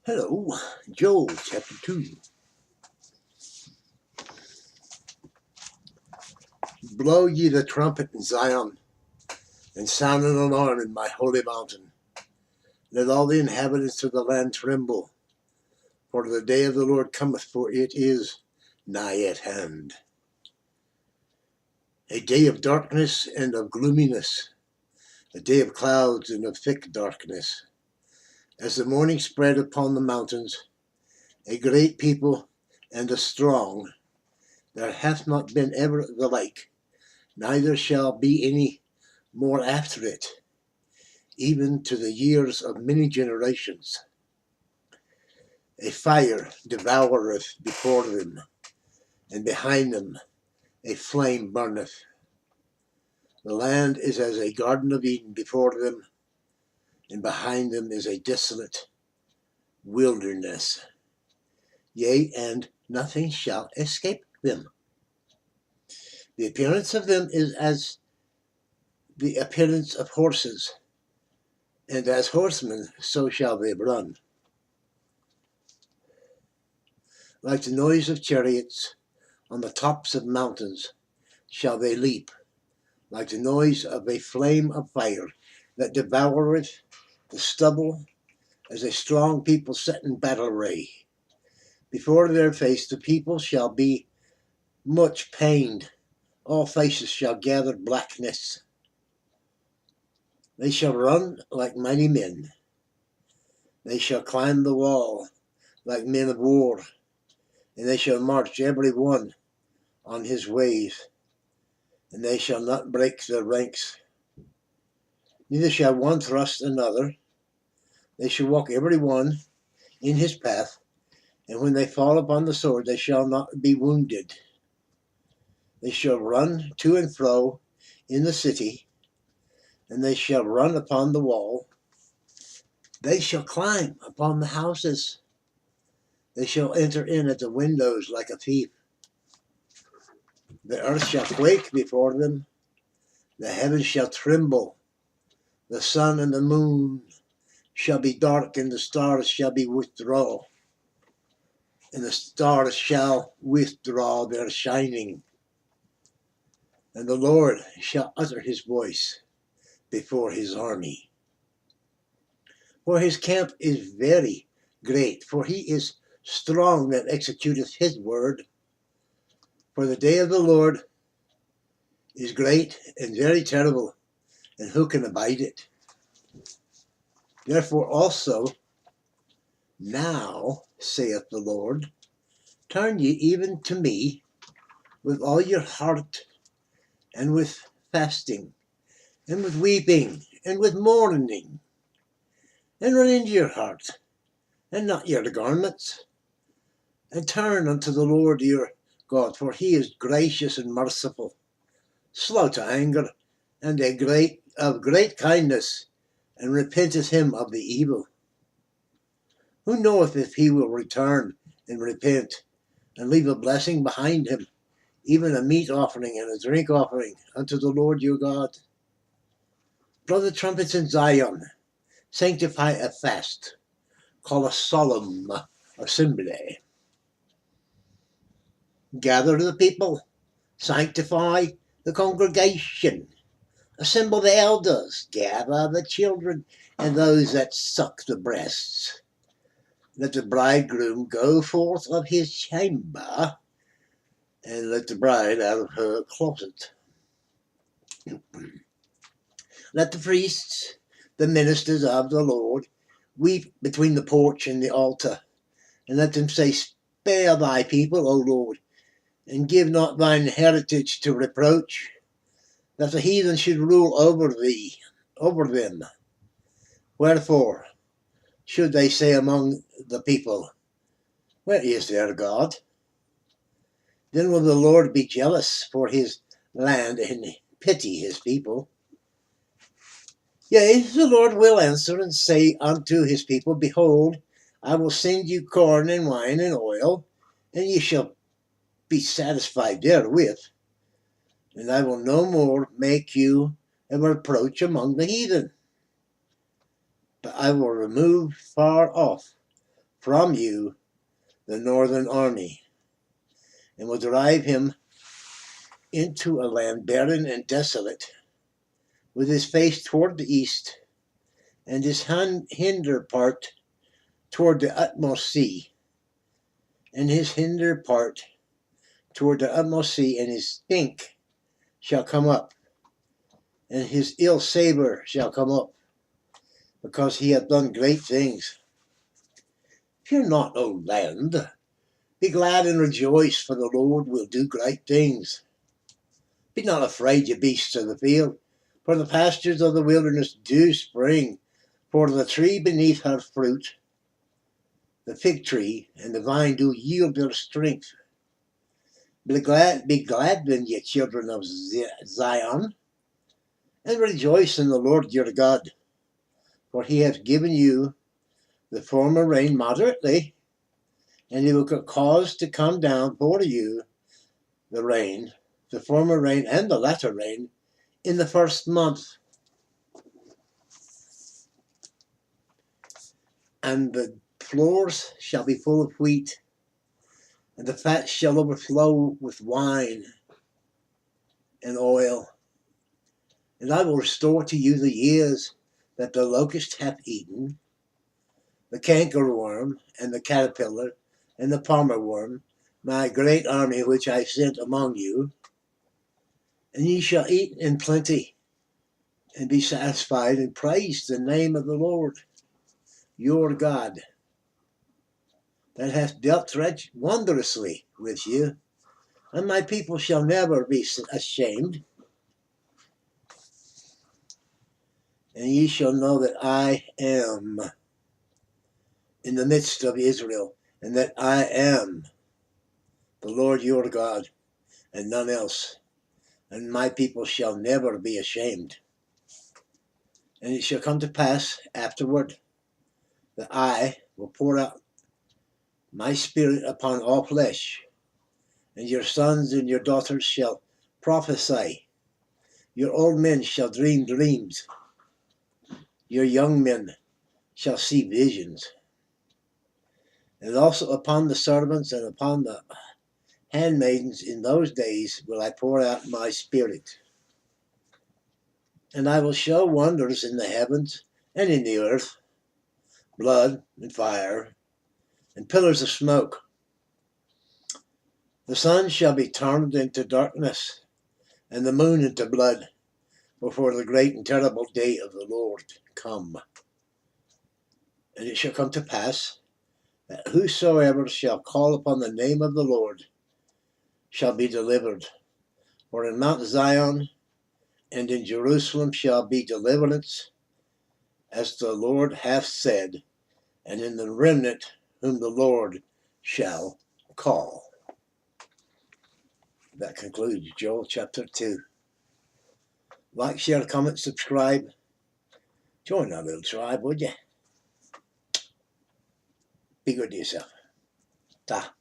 Hello, Joel chapter 2. Blow ye the trumpet in Zion, and sound an alarm in my holy mountain. Let all the inhabitants of the land tremble, for the day of the Lord cometh, for it is nigh at hand. A day of darkness and of gloominess, a day of clouds and of thick darkness. As the morning spread upon the mountains, a great people and a strong, there hath not been ever the like, neither shall be any more after it, even to the years of many generations. A fire devoureth before them, and behind them a flame burneth. The land is as a garden of Eden before them, and behind them is a desolate wilderness. Yea, and nothing shall escape them. The appearance of them is as the appearance of horses, and as horsemen so shall they run. Like the noise of chariots on the tops of mountains shall they leap, like the noise of a flame of fire that devoureth the stubble, as a strong people set in battle array. Before their face the people shall be much pained, all faces shall gather blackness. They shall run like mighty men. They shall climb the wall like men of war, and they shall march every one on his ways, and they shall not break their ranks. Neither shall one thrust another. They shall walk every one in his path, and when they fall upon the sword, they shall not be wounded. They shall run to and fro in the city, and they shall run upon the wall. They shall climb upon the houses. They shall enter in at the windows like a thief. The earth shall quake before them. The heavens shall tremble. The sun and the moon shall be dark, and the stars shall be withdrawn. And the stars shall withdraw their shining. And the Lord shall utter his voice before his army. For his camp is very great, for he is strong that executeth his word. For the day of the Lord is great and very terrible, and who can abide it? Therefore also, now, saith the Lord, turn ye even to me with all your heart, and with fasting, and with weeping, and with mourning, and rend your heart, and not your garments, and turn unto the Lord your God, for he is gracious and merciful, slow to anger, and of great kindness, and repenteth him of the evil. Who knoweth if he will return and repent, and leave a blessing behind him, even a meat offering and a drink offering unto the Lord your God? Blow the trumpets in Zion, sanctify a fast, call a solemn assembly. Gather the people, sanctify the congregation, assemble the elders, gather the children, and those that suck the breasts. Let the bridegroom go forth of his chamber, and let the bride out of her closet. Let the priests, the ministers of the Lord, weep between the porch and the altar, and let them say, Spare thy people, O Lord, and give not thine heritage to reproach, that the heathen should rule over them. Wherefore should they say among the people, Where is their God? Then will the Lord be jealous for his land and pity his people. Yea, the Lord will answer and say unto his people, Behold, I will send you corn and wine and oil, and ye shall be satisfied therewith, and I will no more make you a reproach among the heathen. But I will remove far off from you the northern army, and will drive him into a land barren and desolate, with his face toward the east, and his hinder part toward the utmost sea, and his hinder part toward the utmost sea, and his stink shall come up, and his ill savour shall come up, because he hath done great things. Fear not, O land, be glad and rejoice, for the Lord will do great things. Be not afraid, ye beasts of the field, for the pastures of the wilderness do spring, for the tree beneath her fruit, the fig tree and the vine do yield their strength. Be glad then, ye children of Zion, and rejoice in the Lord your God, for he hath given you the former rain moderately, and he will cause to come down for you the former rain and the latter rain, in the first month. And the floors shall be full of wheat, and the fat shall overflow with wine and oil. And I will restore to you the years that the locust hath eaten, the cankerworm, and the caterpillar, and the palmer worm, my great army which I sent among you. And ye shall eat in plenty, and be satisfied, and praise the name of the Lord your God, that hath dealt wondrously with you. And my people shall never be ashamed. And ye shall know that I am in the midst of Israel, and that I am the Lord your God, and none else. And my people shall never be ashamed. And it shall come to pass afterward that I will pour out my spirit upon all flesh, and your sons and your daughters shall prophesy. Your old men shall dream dreams. Your young men shall see visions. And also upon the servants and upon the handmaidens in those days will I pour out my spirit. And I will show wonders in the heavens and in the earth, blood and fire, and pillars of smoke. The sun shall be turned into darkness, and the moon into blood, before the great and terrible day of the Lord come. And it shall come to pass that whosoever shall call upon the name of the Lord shall be delivered. For in Mount Zion and in Jerusalem shall be deliverance, as the Lord hath said, and in the remnant whom the Lord shall call. That concludes Joel chapter 2. Like, share, comment, subscribe. Join our little tribe, would you? Be good to yourself. Ta.